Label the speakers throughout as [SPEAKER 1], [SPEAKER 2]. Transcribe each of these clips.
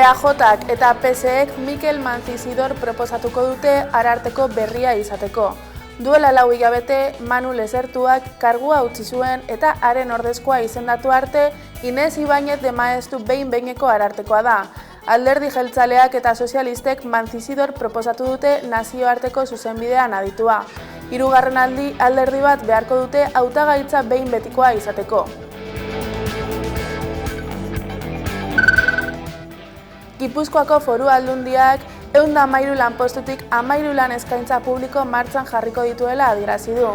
[SPEAKER 1] EAJak eta PSek Mikel Manzizidor proposatuko dute Ararteko berria izateko. Duela 4 hilabete Manu Lezertuak kargua utzi zuen eta haren ordezkoa izendatu arte Inez Ibañez de Maestu behin-behineko arartekoa da. Alderdi jeltzaleak eta sozialistek Manzizidor proposatu dute nazioarteko zuzenbidean aditua. 3. alderdi bat beharko dute hautagaitza behin betikoa izateko. Gipuzkoako Foru Aldundiak 113 lanpostutik 13 lan eskaintza publiko martxan jarriko dituela adierazi du.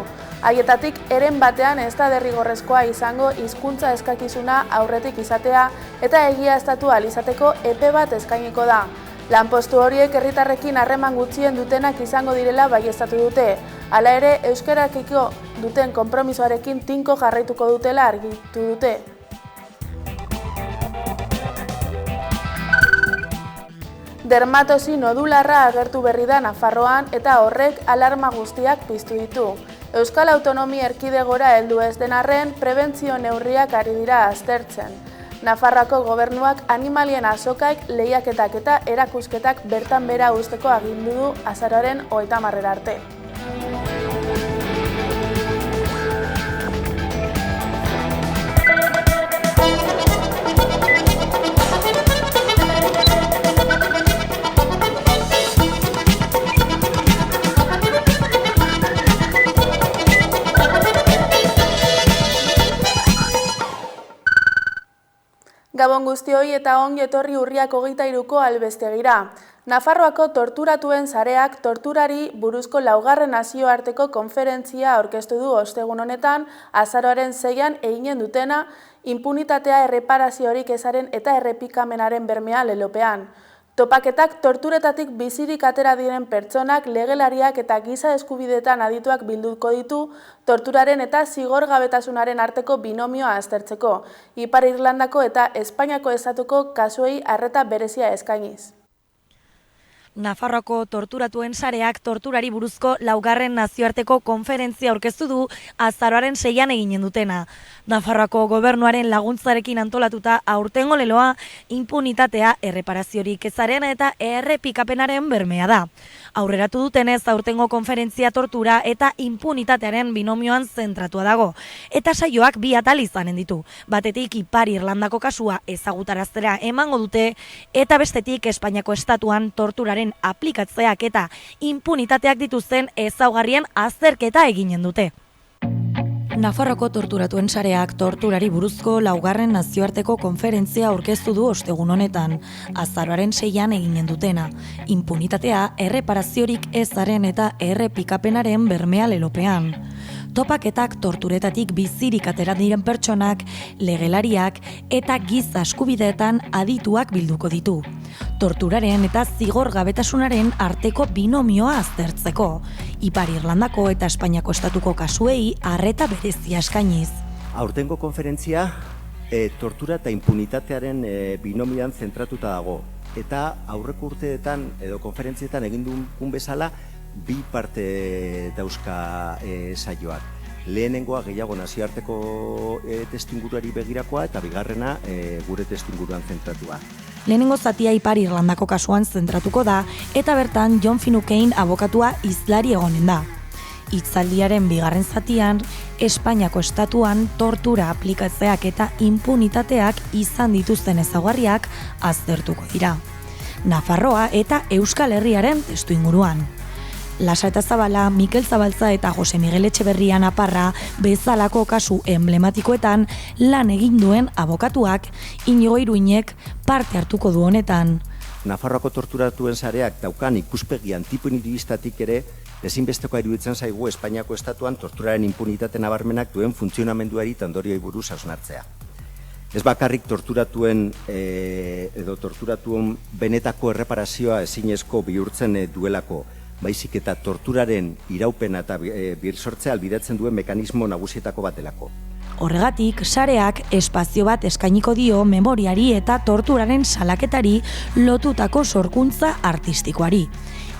[SPEAKER 1] Haietatik eren batean ez da derrigorrezkoa izango hizkuntza eskakizuna aurretik izatea eta egiaztatu ahal izateko epe bat eskainiko da. Lanpostu horiek herritarrekin harreman gutxien dutenak izango direla baieztatu dute. Hala ere, euskarakiko duten konpromisoarekin tinko jarraituko dutela argitu dute. Dermatosi nodularra agertu berri da Nafarroan eta horrek alarma guztiak piztu ditu. Euskal Autonomia Erkidegora heldu ez den arren, prebentzio neurriak ari dira aztertzen. Nafarroako gobernuak animalien azokaik, lehiaketak eta erakusketak bertan behera uzteko agindu du azaroaren 30 arte. Gabon guztioi eta ongi etorri urriak 23ko albestegira. Nafarroako torturatuen sareak torturari buruzko 4. nazioarteko konferentzia aurkeztu du ostegun honetan, azaroaren 6an eginen dutena, inpunitatea erreparaziorik ezaren eta errepikamenaren bermea lelopean. Topaketak torturetatik bizirik atera diren pertsonak, legelariak eta giza eskubideetan adituak bilduko ditu, torturaren eta zigorgabetasunaren arteko binomioa aztertzeko, Ipar Irlandako eta Espainiako estatuko kasuei arreta berezia eskainiz.
[SPEAKER 2] Nafarroako torturatuen sareak torturari buruzko 4. nazioarteko konferentzia aurkeztu du azaroaren 6an eginen dutena. Nafarroako gobernuaren laguntzarekin antolatuta aurtengo leloa inpunitatea erreparaziorik ezaren eta errepikapenaren bermea da. Aurreratu dutenez aurtengo konferentzia tortura eta inpunitatearen binomioan zentratua dago. Eta saioak 2 atal izanen ditu. Batetik Ipar Irlandako kasua ezagutaraztera emango dute eta bestetik Espainiako estatuan torturaren aplikatzeak eta inpunitateak dituzten ezaugarrien azterketa eginen dute. Nafarroako torturatuen sareak torturari buruzko 4. nazioarteko konferentzia aurkeztu du ostegun honetan, azaroaren 6an eginen dutena. Inpunitatea erreparaziorik ezaren eta errepikapenaren bermea lelopean. Topaketak torturetatik bizirik atera diren pertsonak, legelariak eta giza eskubideetan adituak bilduko ditu. Torturaren eta zigorgabetasunaren arteko binomioa aztertzeko. Ipar Irlandako eta Espainiako estatuko kasuei arreta berezia eskainiz.
[SPEAKER 3] Aurtengo konferentzia tortura eta impunitatearen binomioan zentratuta dago. Eta aurreko urteetan edo konferentzietan egin dugun bezala 2 parte dauzka saioak. Lehenengoa gehiago nazioarteko testuinguruari begirakoa eta bigarrena gure testuinguruan zentratua.
[SPEAKER 2] Lehenengo zatia Ipar Irlandako kasuan zentratuko da eta bertan John Finucane abokatua hizlari egonen da. Hitzaldiaren 2. zatian, Espainiako estatuan tortura aplikatzeak eta inpunitateak izan dituzten ezaugarriak aztertuko dira. Nafarroa eta Euskal Herriaren testuinguruan. Lasa eta Zabala, Mikel Zabaltza eta Jose Miguel Etxeberria Naparra bezalako kasu emblematikoetan lan egin duen abokatuak Inigo Iruinek parte hartuko du honetan.
[SPEAKER 3] Nafarroako torturatuen sareak daukan ikuspegi antipunibistatik ere ezinbestekoa iruditzen zaigu Espainiako estatuan torturaren impunitate nabarmenak duen funtzionamenduari eta ondorioi buruz hausnartzea. Ez bakarrik torturatuen benetako erreparazioa ezinezko bihurtzen duelako, baizik eta torturaren iraupena eta birsortzea ahalbidetzen duen mekanismo nagusietako bat delako.
[SPEAKER 2] Horregatik, sareak espazio bat eskainiko dio memoriari eta torturaren salaketari lotutako sorkuntza artistikoari.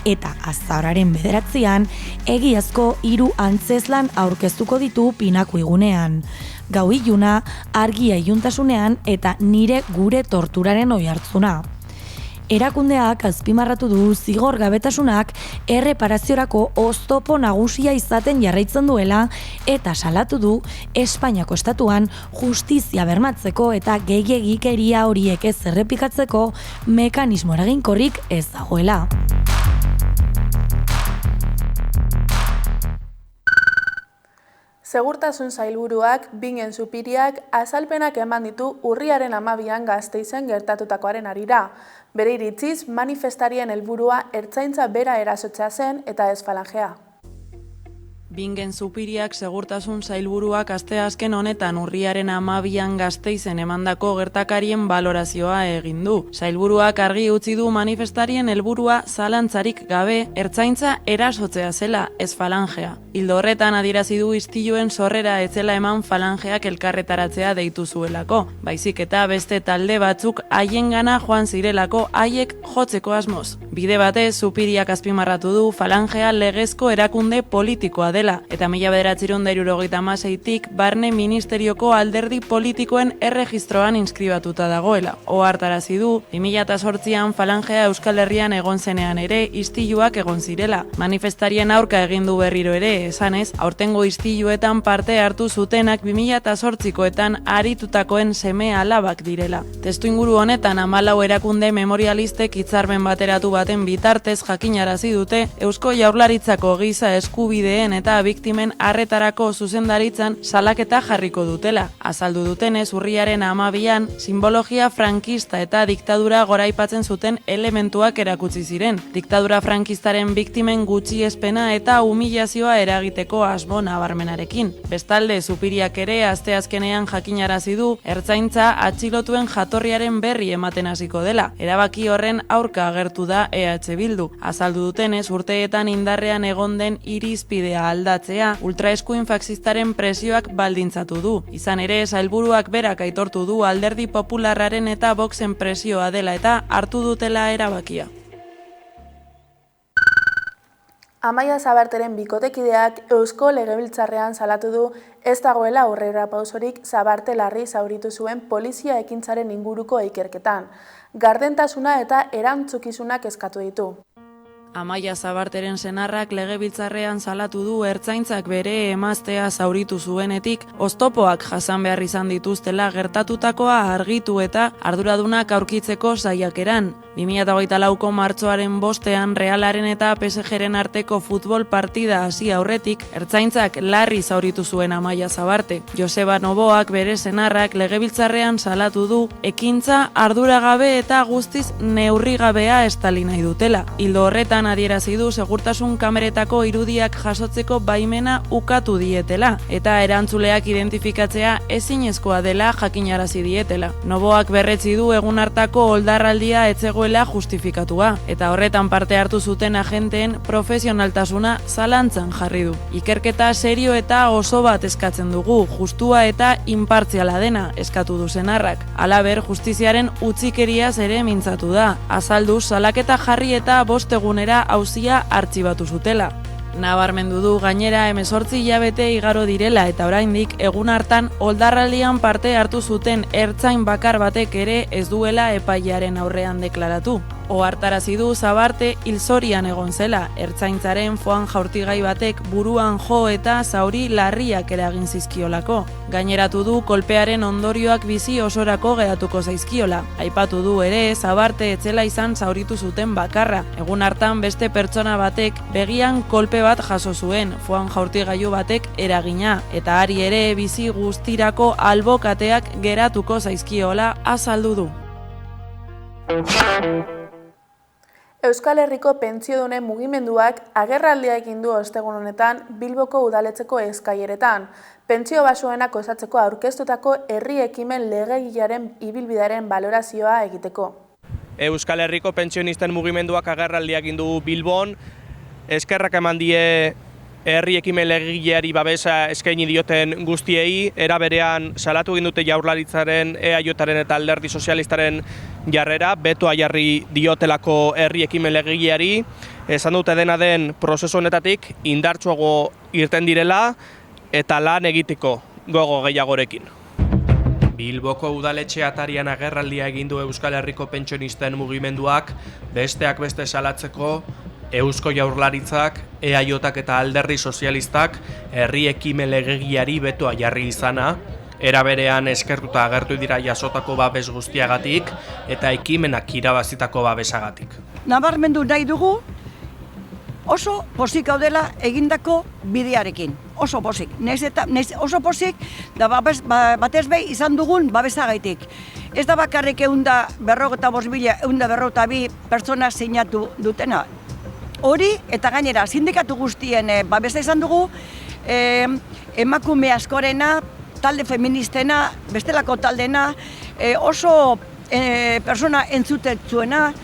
[SPEAKER 2] Eta azaroaren 9an, egiazko 3 antzezlan aurkeztuko ditu Pinaku igunean. Gau iluna, argia iluntasunean eta nire gure torturaren oihartzuna. Erakundeak azpimarratu du zigor gabetasunak erreparaziorako oztopo nagusia izaten jarraitzen duela eta salatu du Espainiako estatuan justizia bermatzeko eta gehiegikeria horiek ez errepikatzeko mekanismo eraginkorrik ez dagoela.
[SPEAKER 1] Segurtasun sailburuak, Bingen Zupiriak, azalpenak eman ditu urriaren 12an Gasteizen gertatutakoaren harira. Bere iritziz, manifestarien helburua ertzaintza bera erasotzea zen eta ez falangea.
[SPEAKER 4] Bingen Zupiriak segurtasun sailburuak asteazken honetan urriaren 12an Gasteizen emandako gertakarien balorazioa egin du. Sailburuak argi utzi du manifestarien helburua zalantzarik gabe ertzaintza erasotzea zela, ez falangea. Ildo horretan adierazi du istiluen sorrera etzela eman falangeak elkarretaratzea deitu zuelako, baizik eta beste talde batzuk haiengana joan zirelako haiek jotzeko asmoz. Bide batez, Zupiriak azpimarratu du falangea legezko erakunde politikoa dela, eta 1976tik barne ministerioko alderdi politikoen erregistroan inskribatuta dagoela. Ohartarazi du, 2008an falangea Euskal Herrian egon zenean ere istiluak egon zirela. Manifestarien aurka egin du berriro ere, esanez, aurtengo istiluetan parte hartu zutenak 2008koetan aritutakoen seme alabak direla. Testuinguru honetan 14 erakunde memorialistek hitzarmen bateratu baten bitartez jakinarazi dute Eusko Jaurlaritzako giza eskubideen eta biktimen arretarako zuzendaritzan salaketa jarriko dutela. Azaldu dutenez, urriaren 12an simbologia frankista eta diktadura goraipatzen zuten elementuak erakutsi ziren. Diktadura frankistaren biktimen gutxiespena eta humilazioa eragiteko asmo nabarmenarekin. Bestalde, Zupiriak ere asteazkenean jakinarazi du ertzaintza atxilotuen jatorriaren berri ematen hasiko dela. Erabaki horren aurka agertu da EH Bildu. Azaldu dutenez, urteetan indarrean egon den irizpidea aldatzea ultraeskuin faxistaren presioak baldintzatu du. Izan ere, sailburuak berak aitortu du Alderdi Popularraren eta Voxen presioa dela eta hartu dutela erabakia.
[SPEAKER 1] Amaia Zabarteren bikotekideak Eusko Legebiltzarrean salatu du ez dagoela aurrerapausorik Zabarte larri zauritu zuen polizia ekintzaren inguruko ikerketan. Gardentasuna eta erantzukizunak eskatu ditu.
[SPEAKER 4] Amaia Zabarteren senarrak Legebiltzarrean salatu du ertzaintzak bere emaztea zauritu zuenetik oztopoak jasan behar izan dituztela gertatutakoa argitu eta arduradunak aurkitzeko saiakeran. 2024ko martxoaren 5ean Realaren eta PSG-ren arteko futbol partida hasi aurretik ertzaintzak larri zauritu zuen Amaia Zabarte. Joseba Noboak bere senarrak Legebiltzarrean salatu du ekintza arduragabe eta guztiz neurrigabea estali nahi dutela. Ildo horretan adierazi du segurtasun kameretako irudiak jasotzeko baimena ukatu dietela eta erantzuleak identifikatzea ezinezkoa dela jakinarazi dietela. Noboak berretsi du egun hartako oldarraldia etzegoela justifikatua eta horretan parte hartu zuten agenteen profesionaltasuna zalantzan jarri du. Ikerketa serio eta oso bat eskatzen dugu, justua eta inpartziala dena eskatu du senarrak. Halaber, justiziaren utzikeriaz ere mintzatu da. Azaldu salaketa jarri eta 5 egunera auzia artxibatu zutela. Nabarmendu du gainera 18 hilabete igaro direla eta oraindik egun hartan oldarraldian parte hartu zuten ertzain bakar batek ere ez duela epailearen aurrean deklaratu. Ohartarazi du Zabarte hilzorian egon zela, ertzaintzaren foan jaurtigai batek buruan jo eta zauri larriak eragin zizkiolako. Gaineratu du kolpearen ondorioak bizi osorako geratuko zaizkiola. Aipatu du ere Zabarte etzela izan zauritu zuten bakarra. Egun hartan beste pertsona batek begian kolpe bat jaso zuen, foan jaurtigailu batek eragina, eta hari ere bizi guztirako albokateak geratuko zaizkiola azaldu du.
[SPEAKER 1] Euskal Herriko pentsiodunen mugimenduak agerraldia egin du ostegun honetan Bilboko udaletxeko eskaileretan. Pentsio baxuenak osatzeko aurkeztutako herri ekimen legegilearen ibilbidearen balorazioa egiteko.
[SPEAKER 5] Euskal Herriko pentsionisten mugimenduak agerraldia egin du Bilbon, eskerrak eman die herri ekimen legegileari babesa eskaini dioten guztiei, era berean salatu egin dute Jaurlaritzaren, EAJaren eta Alderdi Sozialistaren jarrera, betoa jarri diotelako herri ekimen legegileari, esan dute dena den prozesu honetatik indartsuago irten direla eta lan egiteko gogo gehiagorekin. Bilboko udaletxe atarian agerraldia egin du Euskal Herriko pentsionisten mugimenduak, besteak beste salatzeko Eusko Jaurlaritzak, EAJak eta Alderdi Sozialistak herri ekimen legegiari betoa jarri izana, era berean eskertuta agertu dira jasotako babes guztiagatik eta ekimenak irabazitako babesagatik.
[SPEAKER 6] Nabarmendu nahi dugu oso pozik gaudela egindako bidearekin. Oso pozik. Oso pozik da batez behi izan dugun babesagaitik. Ez da bakarrik 155.000 pertsona sinatu dutena. Hori eta gainera sindikatu guztien babesa izan dugu, emakume askorena, talde feministena, bestelako taldena, oso persona entzutetzuena,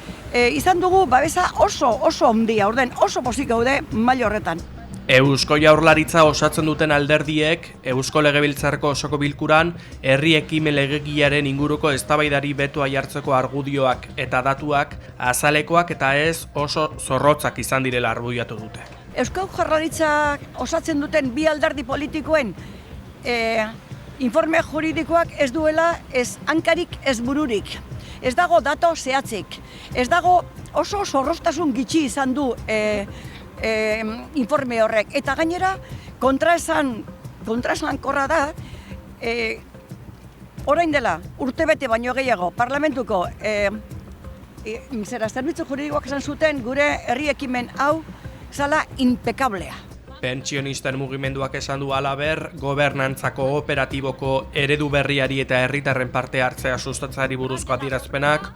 [SPEAKER 6] izan dugu babesa oso handia, orden oso pozik gaude maila horretan.
[SPEAKER 5] Eusko Jaurlaritza osatzen duten alderdiek Eusko Legebiltzarreko osoko bilkuran herri ekimen legegiaren inguruko eztabaidari betoa jartzeko argudioak eta datuak azalekoak eta ez oso zorrotzak izan direla argudiatu dute.
[SPEAKER 6] Eusko Jaurlaritzak osatzen duten bi alderdi politikoen informe juridikoak ez duela ez hankarik ez bururik. Ez dago dato zehatzik. Ez dago oso zorroztasun gitxi izan du informe horrek. Eta gainera, kontraesankorra da, orain dela, urtebete baino gehiago, parlamentuko zerbitzu juridikoak esan zuten gure herri ekimen hau zala impekablea.
[SPEAKER 5] Pentsionisten mugimenduak esan du halaber, gobernantzako operatiboko eredu berriari eta herritarren parte hartzea sustatzeari buruzko adierazpenak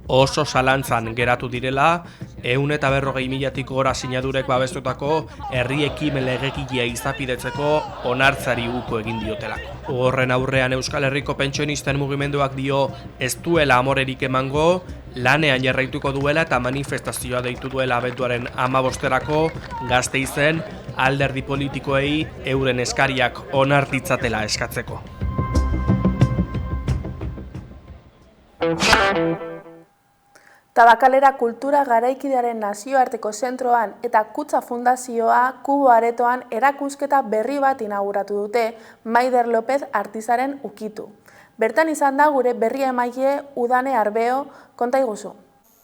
[SPEAKER 5] oso zalantzan geratu direla, 140.000 gora sinadurek babestutako herri ekimen legegilea izapidetzeko onartzari uko egin diotelako. Horren aurrean Euskal Herriko pentsionisten mugimenduak dio ez duela amorerik emango, lanean jarraituko duela eta manifestazioa deitu duela abenduaren 15erako Gasteizen alderdi politikoei euren eskariak onartitzatela eskatzeko.
[SPEAKER 1] Tabakalera Kultura Garaikidearen Nazioarteko Zentroan eta Kutxa Fundazioa Kubo Aretoan erakusketa berri bat inauguratu dute Maider López artistaren ukitu. Bertan izan da gure berri emaile Udane Arbeo, konta iguzu.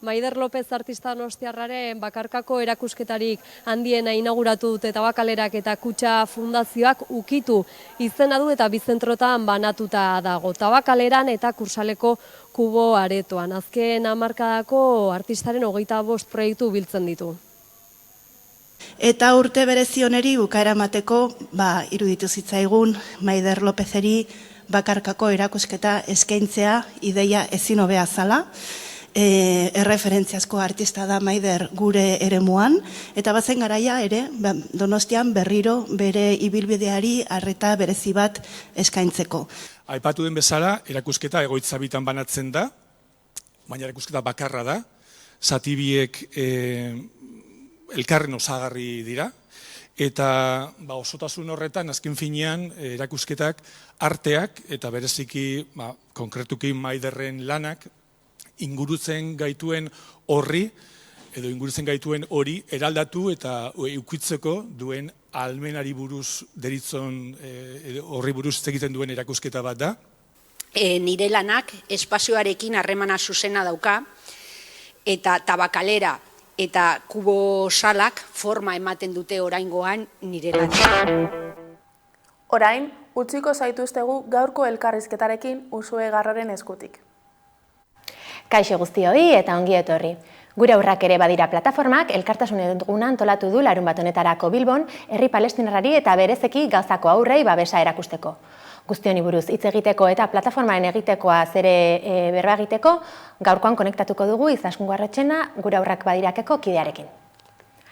[SPEAKER 7] Maider López artista donostiarraren bakarkako erakusketarik handiena inauguratu dute Tabakalerak eta Kutxa Fundazioak ukitu izena du eta bizentrotan banatuta dago. Tabakaleran eta Kursaleko Kubo Aretoan. Azken hamarkadako artistaren 25 proiektu biltzen ditu.
[SPEAKER 8] Eta urte berezioneri bukaera emateko, iruditu zitzaigun Maider Lópezeri bakarkako erakusketa eskaintzea ideia ezin hobea zala. Erreferentziazko artista da Maider gure eremuan, eta bazen garaia ere Donostian berriro bere ibilbideari arreta berezi bat eskaintzeko.
[SPEAKER 9] Aipatu den bezala, erakusketa egoitza bitan banatzen da, baina erakusketa bakarra da, zati biek elkarren osagarri dira, eta osotasun horretan azken finean erakusketak arteak eta bereziki konkretuki Maiderren lanak ingurutzen gaituen horri, edo ingurutzen gaituen hori eraldatu eta ukitzeko duen ahalmenari buruz deritzon, horri buruz egiten duen erakusketa bat da.
[SPEAKER 10] Nire lanak espazioarekin harremana zuzena dauka, eta Tabakalera eta Kubo salak forma ematen dute oraingoan nire lanak.
[SPEAKER 1] Orain, utziko zaituztegu gaurko elkarrizketarekin Usue Garroren eskutik.
[SPEAKER 11] Kaixo guztioi eta ongi etorri. Gure aurrak ere badira plataformak elkartasun eguna antolatu du larunbat honetarako Bilbon, herri palestinarrari eta berezeki Gazako aurrei babesa erakusteko. Guztioni buruz hitz egiteko eta plataformaren egitekoa zere berba egiteko, gaurkoan konektatuko dugu Izaskun Guarretxena gure aurrak badirakeko kidearekin.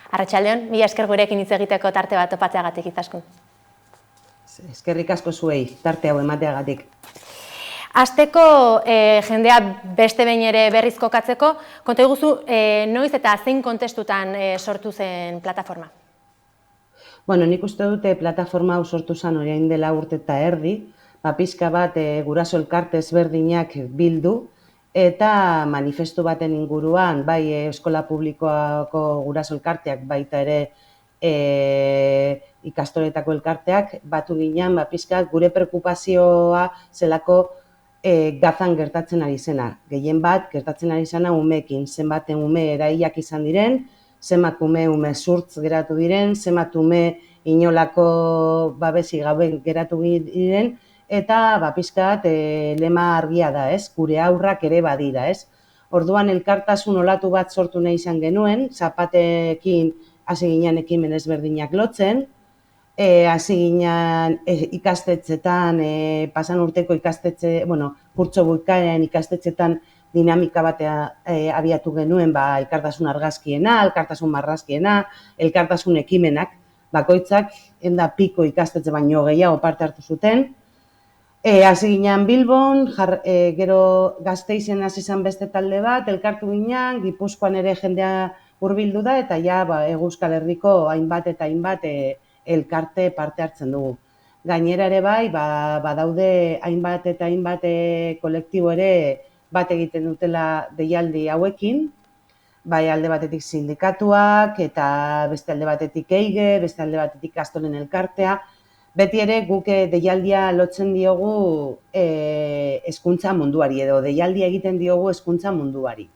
[SPEAKER 11] Arratsaldeon, mila esker gurekin hitz egiteko tarte bat topatzeagatik, Izaskun.
[SPEAKER 12] Eskerrik asko zuei, tarte hau emateagatik.
[SPEAKER 11] Hasteko jendea beste behin ere berriz kokatzeko, konta iguzu noiz eta zein kontestutan sortu zen plataforma?
[SPEAKER 12] Nik uste dute plataforma hau sortu zen orain dela urte eta erdi, pixka bat guraso elkarte ezberdinak bildu, eta manifestu baten inguruan, bai eskola publikoako guraso elkarteak, baita ere ikastoretako elkarteak, batu ginen, pixka gure preokupazioa zelako Gazan gertatzen ari zena. Gehien bat, gertatzen ari zena umeekin, zenbat ume erailak izan diren, zenbat ume zurtz geratu diren, zenbat ume inolako babesi gabe geratu diren, eta pixka bat lema argia da, ez? Gure aurrak ere badira, ez? Orduan elkartasun olatu bat sortu nahi izan genuen, zapatekin hasi ginen ekimen ezberdinak lotzen, hasi ginen ikastetxetan, pasan urteko kurtso bukaeran ikastetxetan dinamika batea abiatu genuen, elkartasun argazkiena, elkartasun marrazkiena, elkartasun ekimenak, bakoitzak enda piko ikastetxe baino gehiago parte hartu zuten. Hasi ginen Bilbon, gero Gasteizen hasi izan beste talde bat, elkartu ginen, Gipuzkoan ere jendea hurbildu da, eta Euskal Herriko hainbat eta hainbat elkarte parte hartzen dugu. Gainera ere bai, badaude hainbat eta hainbat kolektibo ere bat egiten dutela deialdi hauekin, bai alde batetik sindikatuak, eta beste alde batetik EIGE, beste alde batetik Kastolen elkartea. Beti ere guk deialdia lotzen diogu hezkuntza munduari, edo deialdia egiten diogu hezkuntza munduari.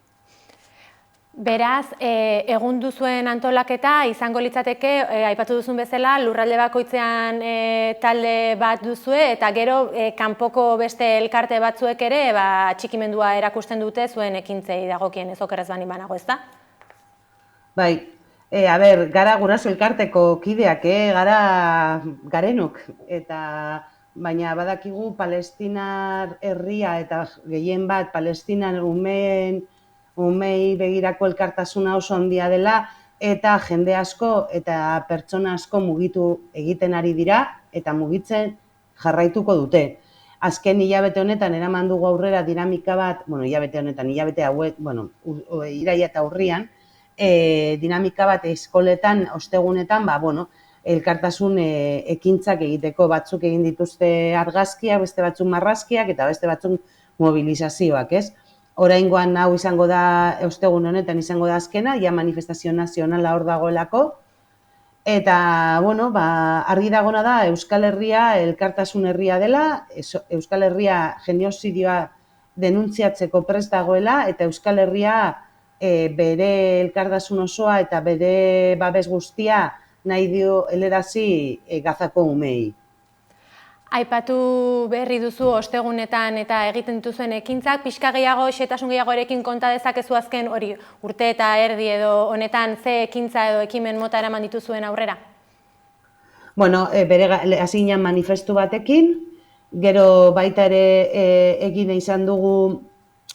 [SPEAKER 11] Beraz, egun duzuen antolaketa izango litzateke, aipatu duzun bezala, lurralde bakoitzean talde bat duzue, eta gero kanpoko beste elkarte batzuek ere txikimendua erakusten dute zuen ekintzei dagokien ez okerrez bani banago, ezta?
[SPEAKER 12] Bai, gara guraso elkarteko kideak, gara garenok, eta baina badakigu Palestinar herria eta gehien bat Palestinar umei begirako elkartasuna oso handia dela, eta jende asko eta pertsona asko mugitu egiten ari dira, eta mugitzen jarraituko dute. Azken hilabete honetan eraman dugu aurrera dinamika bat, hilabete hauek, iraila eta urrian, dinamika bat eskoletan, ostegunetan, elkartasun ekintzak egiteko, batzuk egin dituzte argazkiak, beste batzuk marrazkiak, eta beste batzuk mobilizazioak, ez? Oraingoan hau izango da, ostegun honetan izango da azkena, ja manifestazio nazionala hor dagoelako, eta, argi dagona da, Euskal Herria elkartasun herria dela, Euskal Herria genozidioa denuntziatzeko prest dagoela, eta Euskal Herria bere elkartasun osoa eta bere babes guztia nahi dio helarazi Gazako umei.
[SPEAKER 11] Aipatu berri duzu ostegunetan eta egiten dituzuen ekintzak, pixka gehiago, xehetasun gehiago erekin konta dezakezu azken hori urte eta erdi edo honetan ze ekintza edo ekimen mota eraman dituzuen aurrera?
[SPEAKER 12] Hasi ginen manifestu batekin, gero baita ere egin izan dugu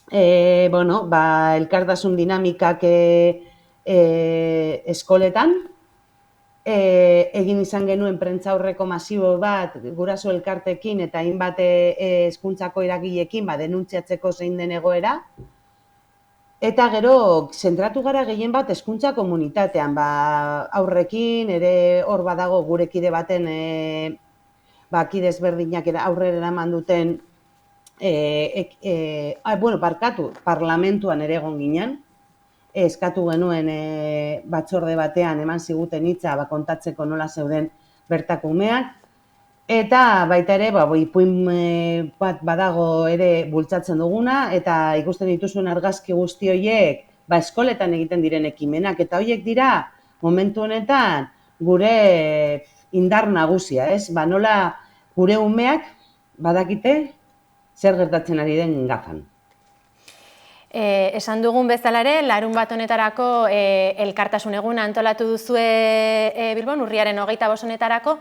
[SPEAKER 12] elkartasun dinamikak eskoletan, egin izan genuen prentsaurreko masibo bat guraso elkartekin eta hainbat hezkuntzako eragileekin denuntziatzeko zein den egoera. Eta gero zentratu gara gehien bat hezkuntza komunitatean, aurrekin ere hor badago gure kide baten kide ezberdinak aurrera eraman duten parlamentuan ere egon ginen. Eskatu genuen batzorde batean eman ziguten hitza kontatzeko nola zeuden bertako umeak. Eta baita ere, ipuin bat badago ere bultzatzen duguna, eta ikusten dituzuen argazki guzti horiek eskoletan egiten diren ekimenak. Eta horiek dira, momentu honetan, gure indar nagusia, ez? Nola gure umeak badakite zer gertatzen ari den Gazan.
[SPEAKER 11] Esan dugun bezala ere, larun bat honetarako elkartasun eguna antolatu duzue Bilbon, urriaren 25 honetarako.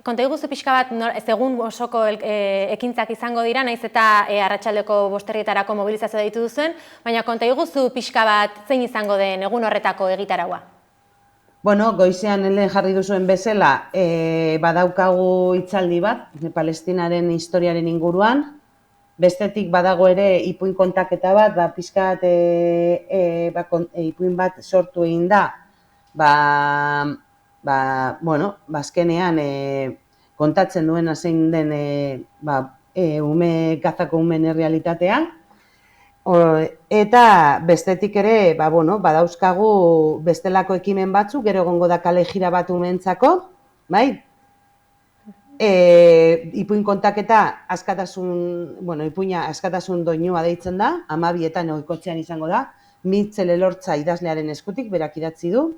[SPEAKER 11] Konta iguzu pixka bat, egun osoko ekintzak izango dira, naiz eta arratsaldeko 5:00 mobilizazioa deitu duzuen, baina konta iguzu pixka bat zein izango den egun horretako egitaraua?
[SPEAKER 12] Goizean lehen jarri duzuen bezala, badaukagu hitzaldi bat, Palestinaren historiaren inguruan. Bestetik badago ere ipuin kontaketa bat, pixkat ipuin bat sortu egin da, azkenean kontatzen duena zein den Gazako umeen errealitatea. Eta bestetik ere, badauzkagu bestelako ekimen batzuk, gero egongo da kale jira bat umeentzako, bai? Ipuin kontaketa ipuina askatasun doinua deitzen da, 12etan ohikotzean izango da, Mitxel Elortza idazlearen eskutik, berak idatzi du.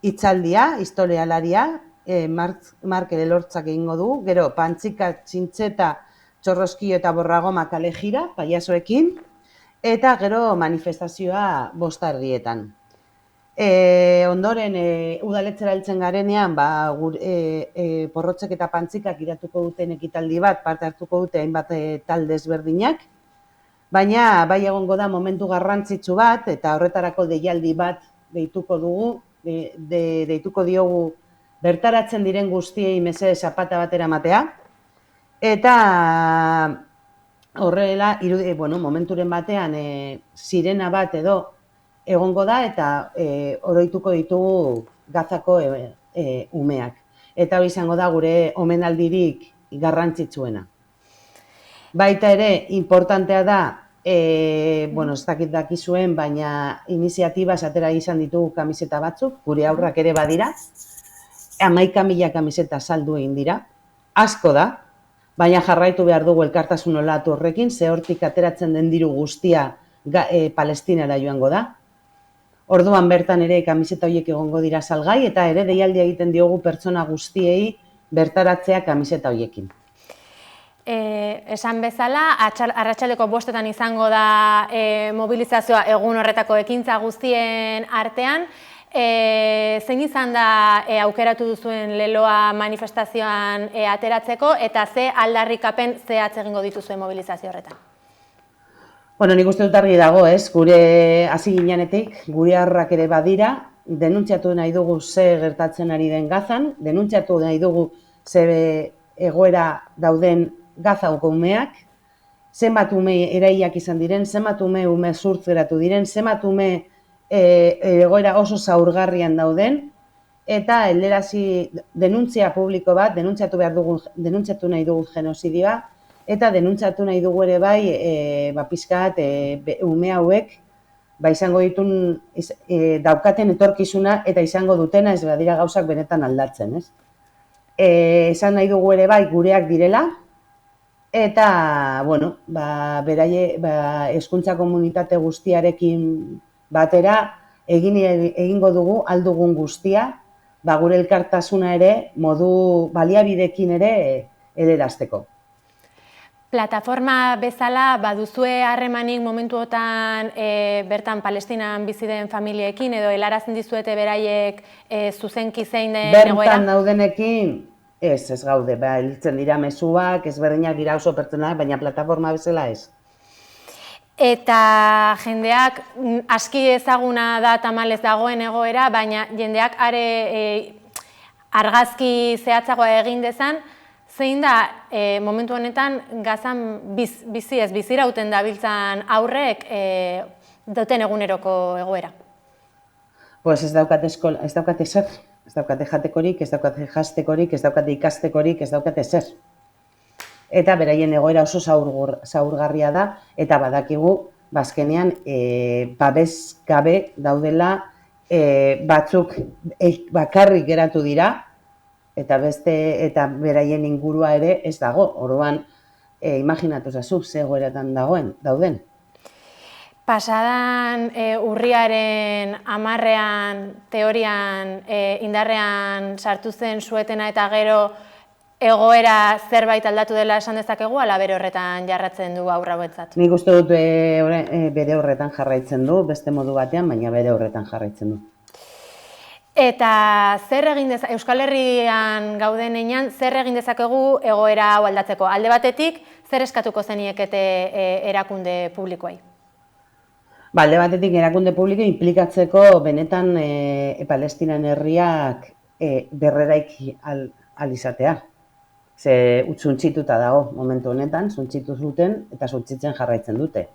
[SPEAKER 12] Hitzaldia, historialaria, Markel Elortzak egingo du, gero Pantzika, Txintxeta, Txorroskio eta Borragoma kale jira, paiazoekin, eta gero manifestazioa 5:00 Ondoren, udaletxera heltzen garenean, Porrotzek eta Pantzikak iratuko duten ekitaldi bat, parte hartuko dute hainbat talde ezberdinak, baina bai egongo da momentu garrantzitsu bat, eta horretarako deialdi bat deituko diogu bertaratzen diren guztiei mesedez zapata batera ematea, eta horrela, momenturen batean sirena bat edo egongo da, eta oroituko ditugu Gazako umeak. Eta hori izango da gure omenaldirik garrantzitsuena. Baita ere, importantea da, ez dakit dakizuen, baina iniziatibaz atera izan ditugu kamiseta batzuk, gure aurrak ere badira, 11.000 kamiseta saldu egin dira, asko da, baina jarraitu behar dugu elkartasun olatu horrekin, ze hortik ateratzen den diru guztia Palestinara joango da. Orduan bertan ere kamiseta horiek egongo dira salgai, eta ere deialdia egiten diogu pertsona guztiei bertaratzea kamiseta horiekin.
[SPEAKER 11] Esan bezala, arratsaldeko 5:00 izango da mobilizazioa egun horretako ekintza guztien artean. Zein izan da aukeratu duzuen leloa manifestazioan ateratzeko, eta ze aldarrikapen zehatz egingo dituzuen mobilizazio horretan?
[SPEAKER 12] Nik uste dut argi dago, gure hasi ginenetik, gure harrak ere badira, denuntziatu nahi dugu ze gertatzen ari den Gazan, denuntziatu nahi dugu ze egoera dauden Gazako umeak, zenbat ume eraiak izan diren, zenbat ume zurtz geratu diren, zenbat ume egoera oso zaurgarrian dauden, eta helarazi denuntzia publiko bat, denuntziatu nahi dugu genozidioa, eta denuntziatu nahi dugu ere bai, pixkat, ume hauek, izango ditun daukaten etorkizuna eta izango dutena ez badira gauzak benetan aldatzen, ez? Esan nahi dugu ere bai gureak direla, eta, hezkuntza komunitate guztiarekin batera egingo dugu aldugun guztia, gure elkartasuna ere modu baliabidekin ere helerazteko.
[SPEAKER 11] Plataforma bezala, baduzue harremanik momentuotan bertan Palestinan bizi den familiekin, edo helarazten dizuete beraiek zuzenki zein den egoera?
[SPEAKER 12] Bertan daudenekin, ez gaude, hiltzen dira mezuak, ezberdinak dira oso pertsonak, baina plataforma bezala ez.
[SPEAKER 11] Eta jendeak aski ezaguna da tamalez dagoen egoera, baina jendeak are argazki zehatzagoa egin dezan, zein da momentu honetan Gazan bizirauten dabiltzan aurrek duten eguneroko egoera?
[SPEAKER 12] Ez daukate zer, ez daukate jatekorik, ez daukate jastekorik, ez daukate ikastekorik, ez daukate zer. Eta beraien egoera oso zaurgarria da, eta badakigu, bazkenean, babes gabe daudela batzuk bakarrik geratu dira, eta beraien ingurua ere ez dago, orduan imaginatu zazu ze egoeratan dauden.
[SPEAKER 11] Pasadan urriaren 10ean teorian indarrean sartu zen suetena eta gero egoera zerbait aldatu dela esan dezakegu, ala bere horretan jarratzen du aurra hauetzat?
[SPEAKER 12] Nik uste dut bere horretan jarraitzen du, beste modu batean, baina bere horretan jarraitzen du.
[SPEAKER 11] Eta Euskal Herrian gauden einan, zer egin dezakegu egoera hau aldatzeko? Alde batetik, zer eskatuko zeniekete erakunde publikoei?
[SPEAKER 12] Alde batetik erakunde publiko inplikatzeko benetan Palestinan herriak berreraiki alizatea. Ze suntxituta dago momentu honetan, suntxitu zuten eta suntxitzen jarraitzen dute.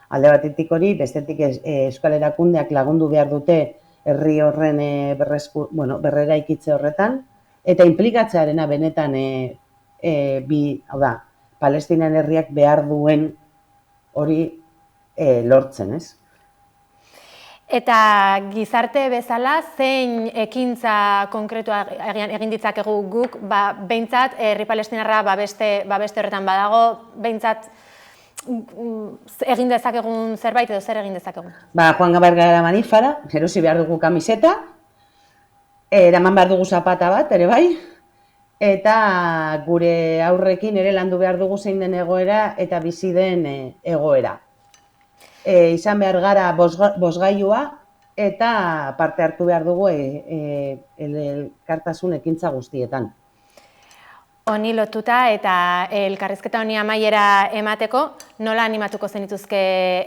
[SPEAKER 12] Alde batetik hori, bestetik Euskal Erakundeak lagundu behar dute herri horren berreraikitze horretan, eta implikatzearena benetan Palestinan herriak behar duen hori lortzen, ez?
[SPEAKER 11] Eta gizarte bezala, zein ekintza konkretua egin ditzakegu guk, behintzat, herri palestinarra babeste horretan badago, behintzat egin dezakegun zerbait edo zer egin dezakegun?
[SPEAKER 12] Joan behar gara manifara, erosi behar dugu kamiseta, eraman behar dugu zapata bat, ere bai, eta gure aurrekin ere landu behar dugu zein den egoera eta bizi den egoera. Izan behar gara bozgailua eta parte hartu behar dugu elkartasun ekintza guztietan.
[SPEAKER 11] Honi lotuta eta elkarrizketa honi amaiera emateko, nola animatuko zenituzke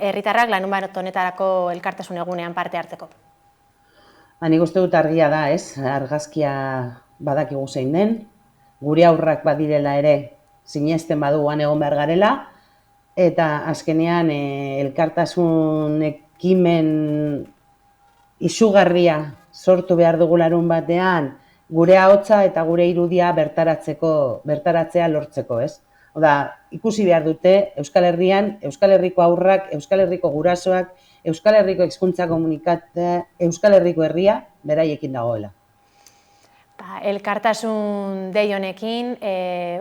[SPEAKER 11] herritarrak larunbat honetarako elkartasun egunean parte hartzeko?
[SPEAKER 12] Nik uste dut argia da, ez? Argazkia badakigu zein den, gure aurrak badirela ere sinesten baduguan egon behar garela, eta azkenean elkartasun ekimen izugarria sortu behar dugu larun batean, gure ahotsa eta gure irudia bertaratzea lortzeko, ez? Oda, ikusi behar dute Euskal Herrian, Euskal Herriko aurrak, Euskal Herriko gurasoak, Euskal Herriko hizkuntza komunikatea, Euskal Herriko herria beraiekin dagoela.
[SPEAKER 11] Elkartasun dei honekin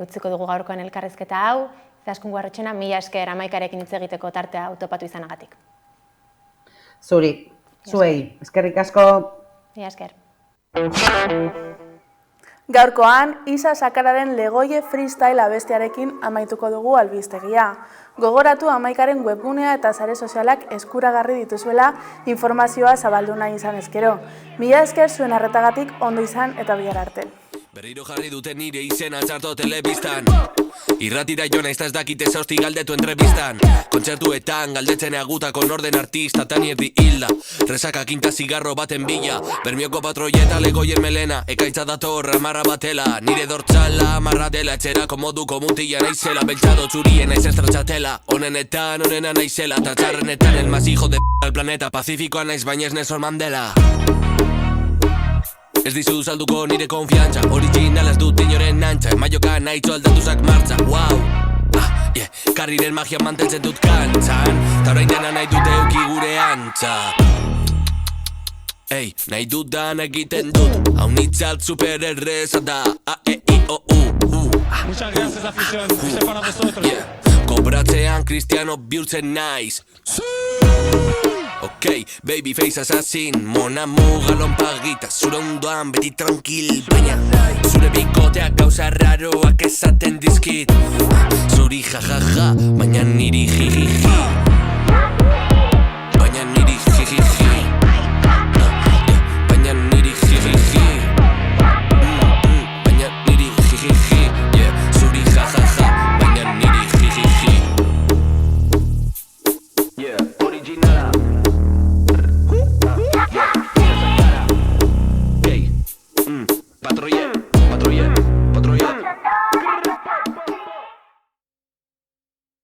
[SPEAKER 11] utziko dugu gaurkoan elkarrizketa hau. Izaskun Guarretxena, mila esker Amaikarekin hitz egiteko tartea autopatu izanagatik.
[SPEAKER 12] Zuri, zuei, eskerrik asko.
[SPEAKER 11] Mila esker.
[SPEAKER 1] Gaurkoan, Isa Sakararen Legoie freestyle abestiarekin amaituko dugu albistegia. Gogoratu Amaikaren webgunea eta sare sozialak eskuragarri dituzuela informazioa zabaldu nahi izan ezkero. Mila esker zuen arretagatik ondo izan eta bihar arte.
[SPEAKER 13] Berriro jarri duten nire izena txarto telebistan. Irratira jo naiz ez dakite zausti galdetu entrevistan. Kontzertuetan galdetzen agutako norden artista tan erdi hilda. Resaka kinta zigarro baten bila. Bermioko patroieta legoien melena. Ekaitza dator amarra batela. Nire dortzala amarra dela. Etxerako moduko mutila naizela. Beltzado txurien naiz estratxatela. Honenetan honena naizela. Tatxarrenetan el más hijo de al planeta. Pacifikoa naiz baina ez Nelson Mandela. Ez dizu salduko nire konfiantza. Original ez dut inoren antza. Emaioka nahitxo aldatuzak martza. Wow, karriren magia manteltzen dut kantzan. Ta orain dena nahi dute euki gure antza. Nahi dudan egiten dut. Hau nitzalt super erreza da.
[SPEAKER 14] Muchas gracias afición, este para vosotros.
[SPEAKER 13] Kobratzean kristiano bihurtzen naiz. Ok, babyface assassin, mona mugalon pagita. Zure ondoan beti tranquil, baina zure bikoteak gauza raroak esaten dizkit. Zuri jajaja, baina niri jijiji. Baina niri jijiji. Baina niri jijiji. Baina niri jijiji. Zuri jajaja, baina niri jijiji. Originala.